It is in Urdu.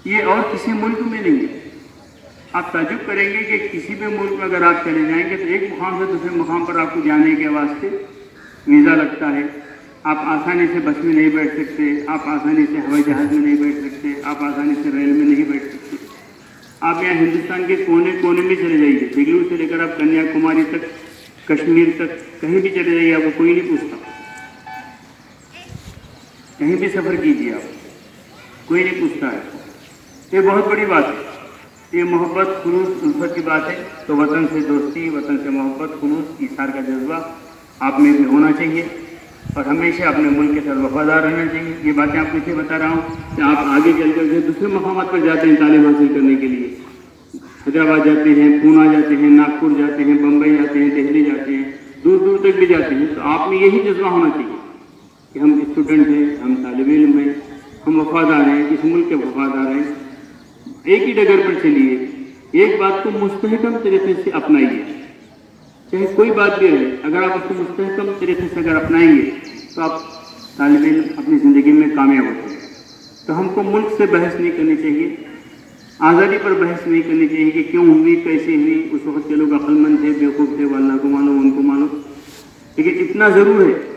یہ اور کسی ملک میں نہیں ہے۔ آپ تعجب کریں گے کہ کسی بھی ملک میں اگر آپ چلے جائیں گے تو ایک مقام سے دوسرے مقام پر آپ کو جانے کے واسطے ویزا لگتا ہے۔ آپ آسانی سے بس میں نہیں بیٹھ سکتے، آپ آسانی سے ہوائی جہاز میں نہیں بیٹھ سکتے، آپ آسانی سے ریل میں نہیں بیٹھ سکتے۔ آپ یہاں ہندوستان کے کونے کونے میں چلے جائیے، بنگلور سے لے کر آپ کنیا کماری تک، کشمیر تک، کہیں بھی چلے جائیے، آپ کو کوئی نہیں پوچھتا۔ کہیں بھی سفر کیجیے آپ، کوئی نہیں پوچھتا ہے۔ یہ بہت بڑی بات ہے، یہ محبت، خلوص، الفت کی بات ہے۔ تو وطن سے دوستی، وطن سے محبت، خلوص، ایثار کا جذبہ آپ میں بھی ہونا چاہیے اور ہمیشہ اپنے ملک کے ساتھ وفادار رہنا چاہیے۔ یہ باتیں آپ کو اسے بتا رہا ہوں کہ آپ آگے چل کر کے دوسرے مقامات پر جاتے ہیں تعلیم حاصل کرنے کے لیے، حیدرآباد جاتے ہیں، پونا جاتے ہیں، ناگپور جاتے ہیں، بمبئی جاتے ہیں، دہلی جاتے ہیں، دور دور تک بھی جاتے ہیں، تو آپ میں یہی جذبہ ہونا چاہیے کہ ہم اسٹوڈنٹ ہیں، ہم طالب علم ہیں، ہم وفادار ہیں، اس ملک کے وفادار ہیں۔ ایک ہی ڈگر پر چلیے، ایک بات کو مستحکم طریقے سے اپنائیے، چاہے کوئی بات بھی رہے، اگر آپ اس کو مستحکم طریقے سے اگر اپنائیں گے تو آپ طالب علم اپنی زندگی میں کامیاب ہوتے ہیں۔ تو ہم کو ملک سے بحث نہیں کرنی چاہیے، آزادی پر بحث نہیں کرنی چاہیے کہ کیوں ہوئی، کیسے ہوئی۔ اس وقت کے لوگ عقل مند تھے، بیوقوف تھے، وہ اللہ کو مانو، ان کو مانو، لیکن اتنا ضرور ہے